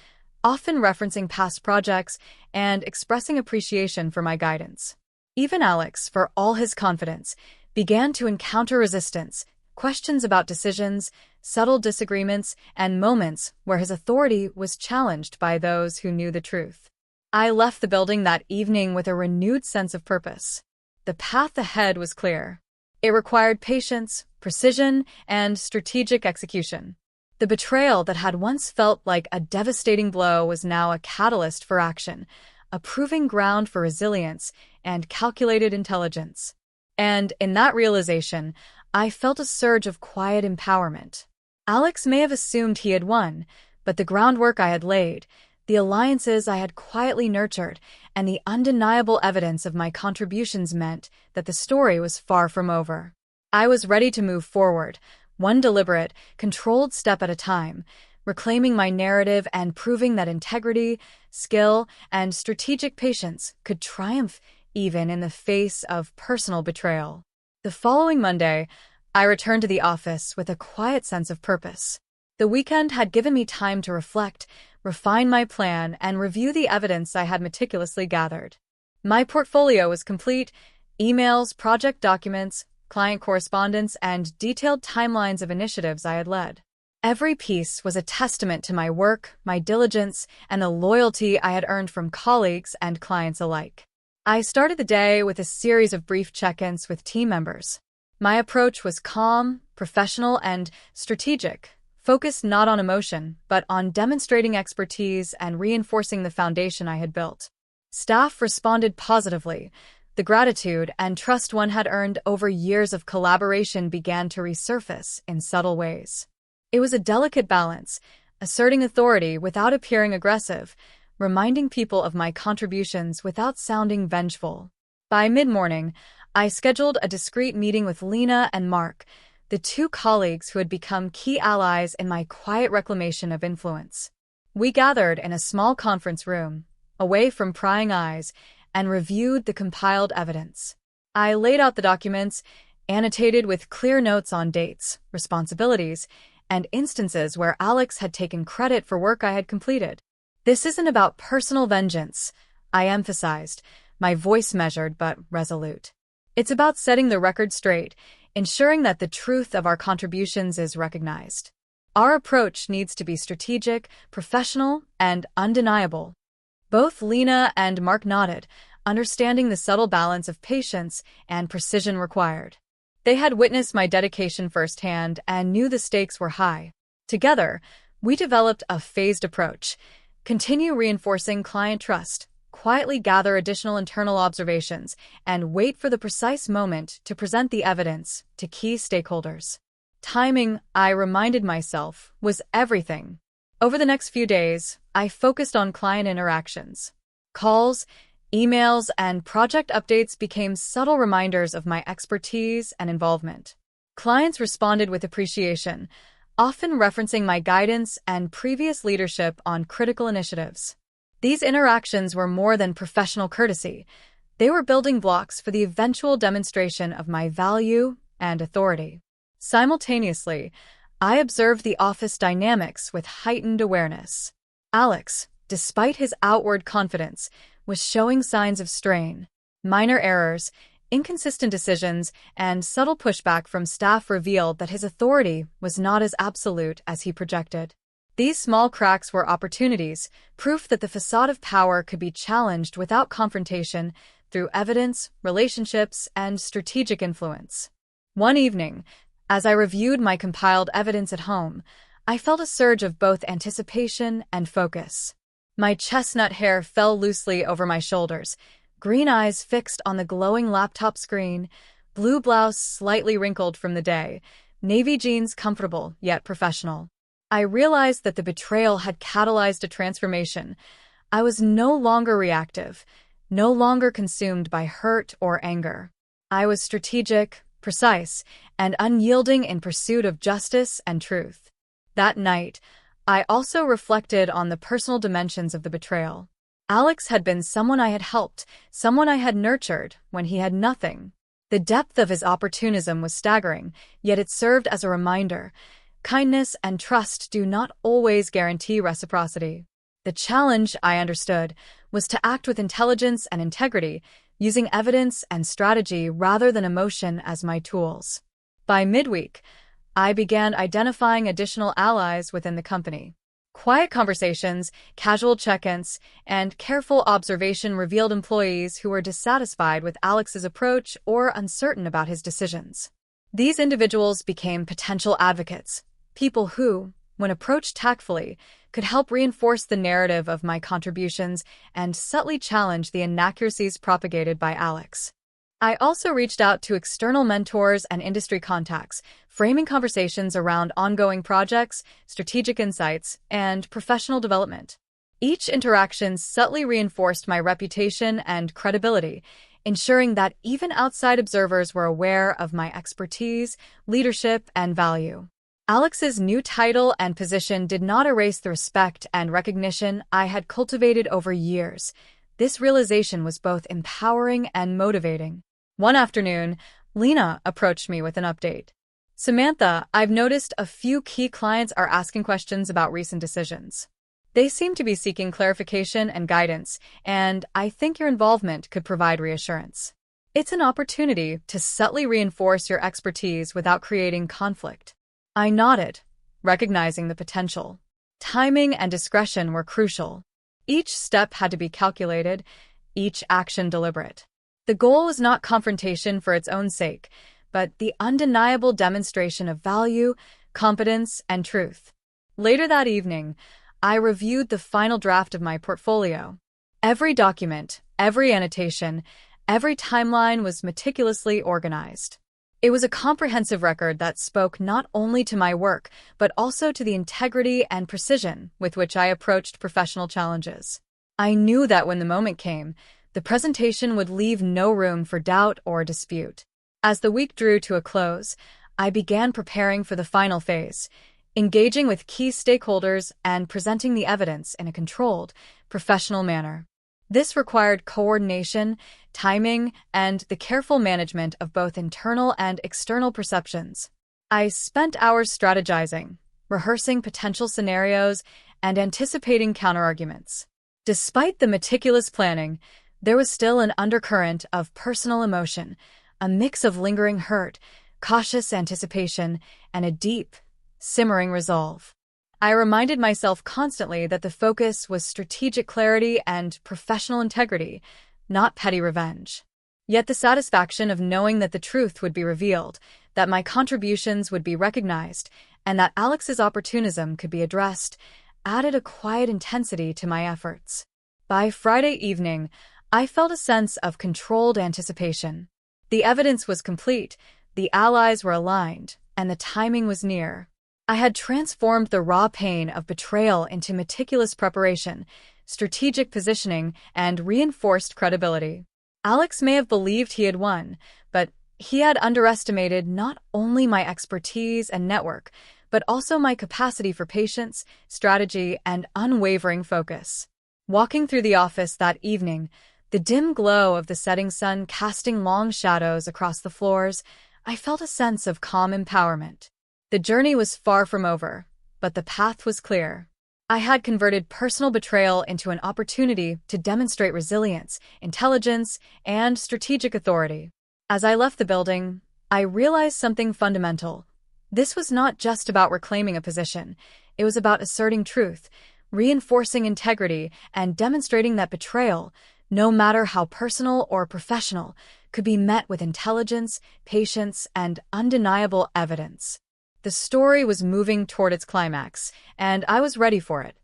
often referencing past projects and expressing appreciation for my guidance. Even Alex, for all his confidence, began to encounter resistance, questions about decisions, subtle disagreements, and moments where his authority was challenged by those who knew the truth. I left the building that evening with a renewed sense of purpose. The path ahead was clear. It required patience, precision, and strategic execution. The betrayal that had once felt like a devastating blow was now a catalyst for action, a proving ground for resilience and calculated intelligence. And in that realization, I felt a surge of quiet empowerment. Alex may have assumed he had won, but the groundwork I had laid, the alliances I had quietly nurtured, and the undeniable evidence of my contributions meant that the story was far from over. I was ready to move forward, one deliberate, controlled step at a time, reclaiming my narrative and proving that integrity, skill, and strategic patience could triumph even in the face of personal betrayal. The following Monday, I returned to the office with a quiet sense of purpose. The weekend had given me time to reflect, refine my plan, and review the evidence I had meticulously gathered. My portfolio was complete: emails, project documents, client correspondence, and detailed timelines of initiatives I had led. Every piece was a testament to my work, my diligence, and the loyalty I had earned from colleagues and clients alike. I started the day with a series of brief check-ins with team members. My approach was calm, professional, and strategic, focused not on emotion, but on demonstrating expertise and reinforcing the foundation I had built. Staff responded positively. The gratitude and trust one had earned over years of collaboration began to resurface in subtle ways. It was a delicate balance, asserting authority without appearing aggressive, reminding people of my contributions without sounding vengeful. By mid-morning, I scheduled a discreet meeting with Lena and Mark, the two colleagues who had become key allies in my quiet reclamation of influence. We gathered in a small conference room, away from prying eyes, and reviewed the compiled evidence. I laid out the documents, annotated with clear notes on dates, responsibilities, and instances where Alex had taken credit for work I had completed. "This isn't about personal vengeance," I emphasized, my voice measured but resolute. "It's about setting the record straight, ensuring that the truth of our contributions is recognized. Our approach needs to be strategic, professional, and undeniable. Both Lena and Mark nodded, understanding the subtle balance of patience and precision required. They had witnessed my dedication firsthand and knew the stakes were high. Together, we developed a phased approach. Continue reinforcing client trust, quietly gather additional internal observations, and wait for the precise moment to present the evidence to key stakeholders. Timing, I reminded myself, was everything. Over the next few days, I focused on client interactions. Calls, emails, and project updates became subtle reminders of my expertise and involvement. Clients responded with appreciation, often referencing my guidance and previous leadership on critical initiatives. These interactions were more than professional courtesy. They were building blocks for the eventual demonstration of my value and authority. Simultaneously, I observed the office dynamics with heightened awareness. Alex, despite his outward confidence, was showing signs of strain. Minor errors, inconsistent decisions, and subtle pushback from staff revealed that his authority was not as absolute as he projected. These small cracks were opportunities, proof that the facade of power could be challenged without confrontation through evidence, relationships, and strategic influence. One evening, as I reviewed my compiled evidence at home, I felt a surge of both anticipation and focus. My chestnut hair fell loosely over my shoulders, green eyes fixed on the glowing laptop screen, blue blouse slightly wrinkled from the day, navy jeans comfortable yet professional. I realized that the betrayal had catalyzed a transformation. I was no longer reactive, no longer consumed by hurt or anger. I was strategic, precise, and unyielding in pursuit of justice and truth. That night, I also reflected on the personal dimensions of the betrayal. Alex had been someone I had helped, someone I had nurtured when he had nothing. The depth of his opportunism was staggering, yet it served as a reminder. Kindness and trust do not always guarantee reciprocity. The challenge, I understood, was to act with intelligence and integrity, using evidence and strategy rather than emotion as my tools. By midweek, I began identifying additional allies within the company. Quiet conversations, casual check-ins, and careful observation revealed employees who were dissatisfied with Alex's approach or uncertain about his decisions. These individuals became potential advocates, people who, when approached tactfully, could help reinforce the narrative of my contributions and subtly challenge the inaccuracies propagated by Alex. I also reached out to external mentors and industry contacts, framing conversations around ongoing projects, strategic insights, and professional development. Each interaction subtly reinforced my reputation and credibility, ensuring that even outside observers were aware of my expertise, leadership, and value. Alex's new title and position did not erase the respect and recognition I had cultivated over years. This realization was both empowering and motivating. One afternoon, Lena approached me with an update. "Samantha, I've noticed a few key clients are asking questions about recent decisions. They seem to be seeking clarification and guidance, and I think your involvement could provide reassurance. It's an opportunity to subtly reinforce your expertise without creating conflict." I nodded, recognizing the potential. Timing and discretion were crucial. Each step had to be calculated, each action deliberate. The goal was not confrontation for its own sake, but the undeniable demonstration of value, competence, and truth. Later that evening, I reviewed the final draft of my portfolio. Every document, every annotation, every timeline was meticulously organized. It was a comprehensive record that spoke not only to my work, but also to the integrity and precision with which I approached professional challenges. I knew that when the moment came, the presentation would leave no room for doubt or dispute. As the week drew to a close, I began preparing for the final phase, engaging with key stakeholders and presenting the evidence in a controlled, professional manner. This required coordination, timing, and the careful management of both internal and external perceptions. I spent hours strategizing, rehearsing potential scenarios, and anticipating counterarguments. Despite the meticulous planning, there was still an undercurrent of personal emotion, a mix of lingering hurt, cautious anticipation, and a deep, simmering resolve. I reminded myself constantly that the focus was strategic clarity and professional integrity, not petty revenge. Yet the satisfaction of knowing that the truth would be revealed, that my contributions would be recognized, and that Alex's opportunism could be addressed, added a quiet intensity to my efforts. By Friday evening, I felt a sense of controlled anticipation. The evidence was complete, the allies were aligned, and the timing was near. I had transformed the raw pain of betrayal into meticulous preparation, strategic positioning, and reinforced credibility. Alex may have believed he had won, but he had underestimated not only my expertise and network, but also my capacity for patience, strategy, and unwavering focus. Walking through the office that evening, the dim glow of the setting sun casting long shadows across the floors, I felt a sense of calm empowerment. The journey was far from over, but the path was clear. I had converted personal betrayal into an opportunity to demonstrate resilience, intelligence, and strategic authority. As I left the building, I realized something fundamental. This was not just about reclaiming a position. It was about asserting truth, reinforcing integrity, and demonstrating that betrayal, no matter how personal or professional, could be met with intelligence, patience, and undeniable evidence. The story was moving toward its climax, and I was ready for it.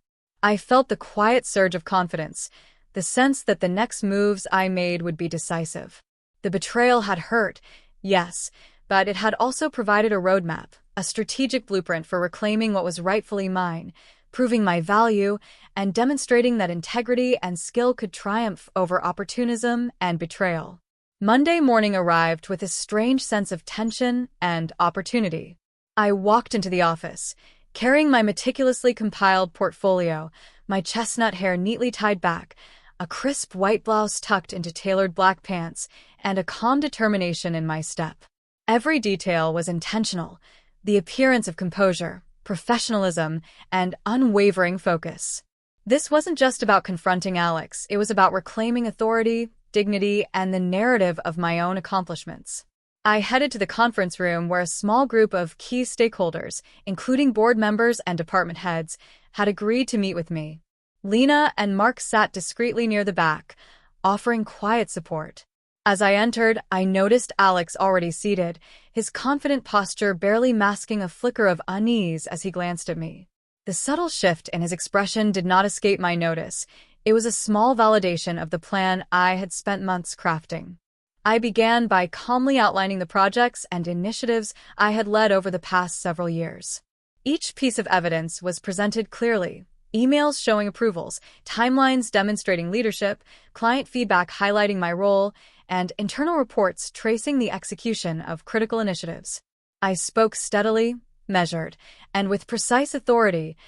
I felt the quiet surge of confidence, the sense that the next moves I made would be decisive. The betrayal had hurt, yes, but it had also provided a roadmap, a strategic blueprint for reclaiming what was rightfully mine, proving my value, and demonstrating that integrity and skill could triumph over opportunism and betrayal. Monday morning arrived with a strange sense of tension and opportunity. I walked into the office, carrying my meticulously compiled portfolio, my chestnut hair neatly tied back, a crisp white blouse tucked into tailored black pants, and a calm determination in my step. Every detail was intentional, the appearance of composure, professionalism, and unwavering focus. This wasn't just about confronting Alex, it was about reclaiming authority, dignity, and the narrative of my own accomplishments. I headed to the conference room where a small group of key stakeholders, including board members and department heads, had agreed to meet with me. Lena and Mark sat discreetly near the back, offering quiet support. As I entered, I noticed Alex already seated, his confident posture barely masking a flicker of unease as he glanced at me. The subtle shift in his expression did not escape my notice. It was a small validation of the plan I had spent months crafting. I began by calmly outlining the projects and initiatives I had led over the past several years. Each piece of evidence was presented clearly: emails showing approvals, timelines demonstrating leadership, client feedback highlighting my role, and internal reports tracing the execution of critical initiatives. I spoke steadily, measured, and with precise authority,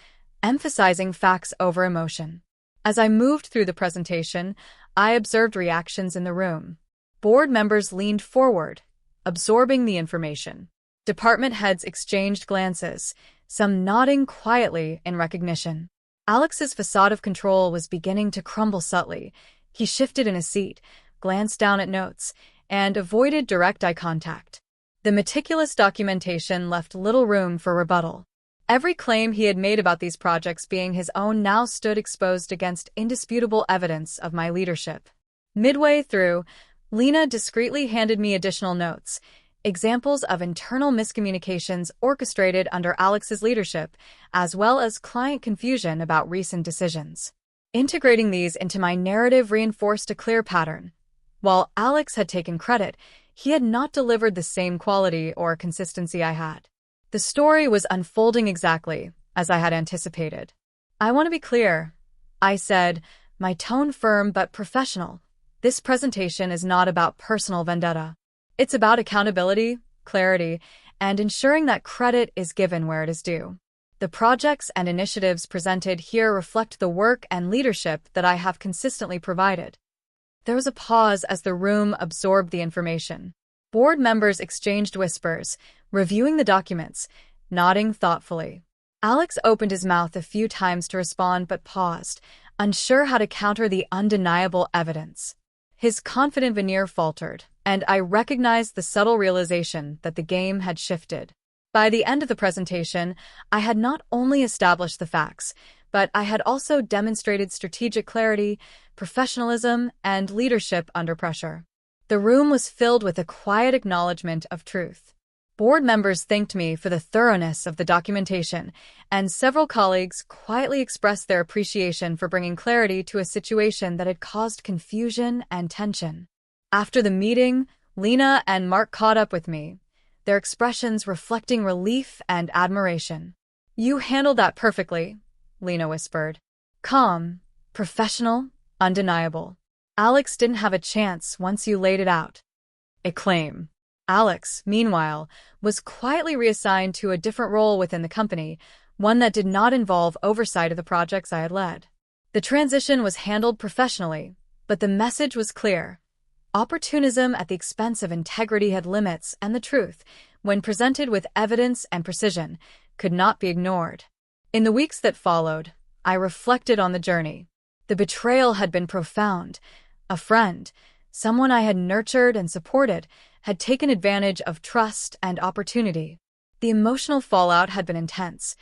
emphasizing facts over emotion. As I moved through the presentation, I observed reactions in the room. Board members leaned forward, absorbing the information. Department heads exchanged glances, some nodding quietly in recognition. Alex's facade of control was beginning to crumble subtly. He shifted in his seat, glanced down at notes, and avoided direct eye contact. The meticulous documentation left little room for rebuttal. Every claim he had made about these projects being his own now stood exposed against indisputable evidence of my leadership. Midway through, Lena discreetly handed me additional notes, examples of internal miscommunications orchestrated under Alex's leadership, as well as client confusion about recent decisions. Integrating these into my narrative reinforced a clear pattern. While Alex had taken credit, he had not delivered the same quality or consistency I had. The story was unfolding exactly as I had anticipated. "I want to be clear," I said, my tone firm but professional. "This presentation is not about personal vendetta. It's about accountability, clarity, and ensuring that credit is given where it is due. The projects and initiatives presented here reflect the work and leadership that I have consistently provided." There was a pause as the room absorbed the information. Board members exchanged whispers, reviewing the documents, nodding thoughtfully. Alex opened his mouth a few times to respond but paused, unsure how to counter the undeniable evidence. His confident veneer faltered, and I recognized the subtle realization that the game had shifted. By the end of the presentation, I had not only established the facts, but I had also demonstrated strategic clarity, professionalism, and leadership under pressure. The room was filled with a quiet acknowledgement of truth. Board members thanked me for the thoroughness of the documentation, and several colleagues quietly expressed their appreciation for bringing clarity to a situation that had caused confusion and tension. After the meeting, Lena and Mark caught up with me, their expressions reflecting relief and admiration. "You handled that perfectly," Lena whispered. "Calm, professional, undeniable. Alex didn't have a chance once you laid it out." Acclaim. Alex, meanwhile, was quietly reassigned to a different role within the company, one that did not involve oversight of the projects I had led. The transition was handled professionally, but the message was clear. Opportunism at the expense of integrity had limits, and the truth, when presented with evidence and precision, could not be ignored. In the weeks that followed, I reflected on the journey. The betrayal had been profound. A friend, someone I had nurtured and supported, had taken advantage of trust and opportunity. The emotional fallout had been intense.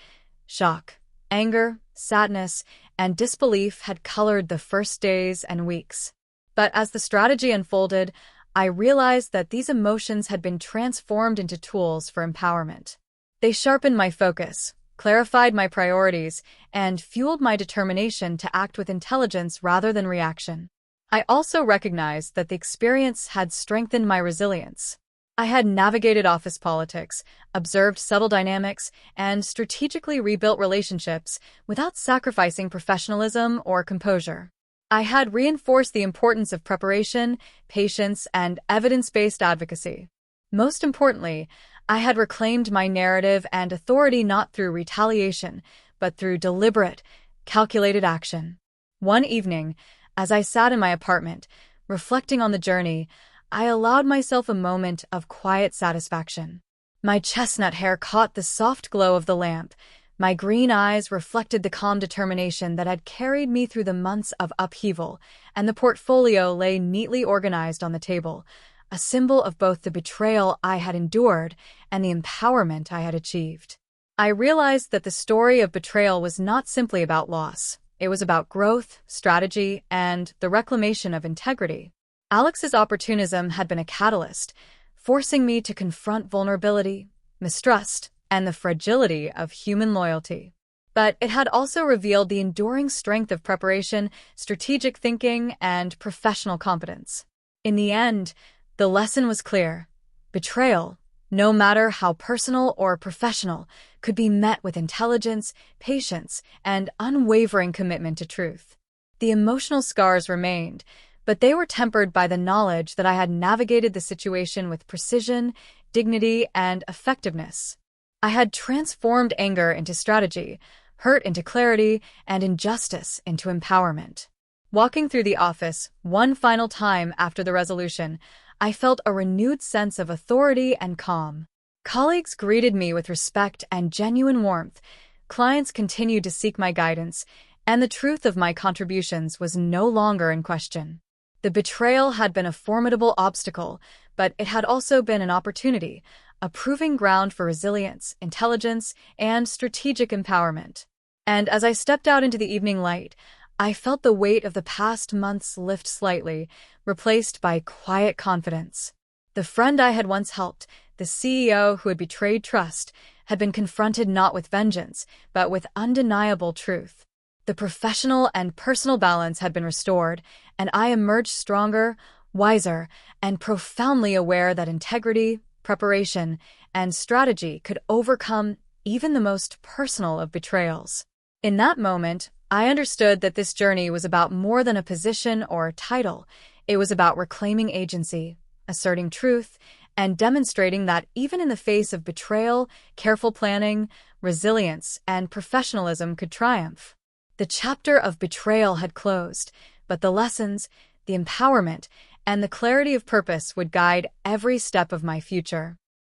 Shock, anger, sadness, and disbelief had colored the first days and weeks. But as the strategy unfolded, I realized that these emotions had been transformed into tools for empowerment. They sharpened my focus, clarified my priorities, and fueled my determination to act with intelligence rather than reaction. I also recognized that the experience had strengthened my resilience. I had navigated office politics, observed subtle dynamics, and strategically rebuilt relationships without sacrificing professionalism or composure. I had reinforced the importance of preparation, patience, and evidence-based advocacy. Most importantly, I had reclaimed my narrative and authority not through retaliation, but through deliberate, calculated action. One evening, as I sat in my apartment, reflecting on the journey, I allowed myself a moment of quiet satisfaction. My chestnut hair caught the soft glow of the lamp. My green eyes reflected the calm determination that had carried me through the months of upheaval, and the portfolio lay neatly organized on the table, a symbol of both the betrayal I had endured and the empowerment I had achieved. I realized that the story of betrayal was not simply about loss. It was about growth, strategy, and the reclamation of integrity. Alex's opportunism had been a catalyst, forcing me to confront vulnerability, mistrust, and the fragility of human loyalty. But it had also revealed the enduring strength of preparation, strategic thinking, and professional competence. In the end, the lesson was clear. Betrayal, no matter how personal or professional, could be met with intelligence, patience, and unwavering commitment to truth. The emotional scars remained, but they were tempered by the knowledge that I had navigated the situation with precision, dignity, and effectiveness. I had transformed anger into strategy, hurt into clarity, and injustice into empowerment. Walking through the office one final time after the resolution, I felt a renewed sense of authority and calm. Colleagues greeted me with respect and genuine warmth. Clients continued to seek my guidance, and the truth of my contributions was no longer in question. The betrayal had been a formidable obstacle, but it had also been an opportunity, a proving ground for resilience, intelligence, and strategic empowerment. And as I stepped out into the evening light, I felt the weight of the past months lift slightly, replaced by quiet confidence. The friend I had once helped, the CEO who had betrayed trust, had been confronted not with vengeance, but with undeniable truth. The professional and personal balance had been restored, and I emerged stronger, wiser, and profoundly aware that integrity, preparation, and strategy could overcome even the most personal of betrayals. In that moment, I understood that this journey was about more than a position or a title. It was about reclaiming agency, asserting truth, and demonstrating that even in the face of betrayal, careful planning, resilience, and professionalism could triumph. The chapter of betrayal had closed, but the lessons, the empowerment, and the clarity of purpose would guide every step of my future.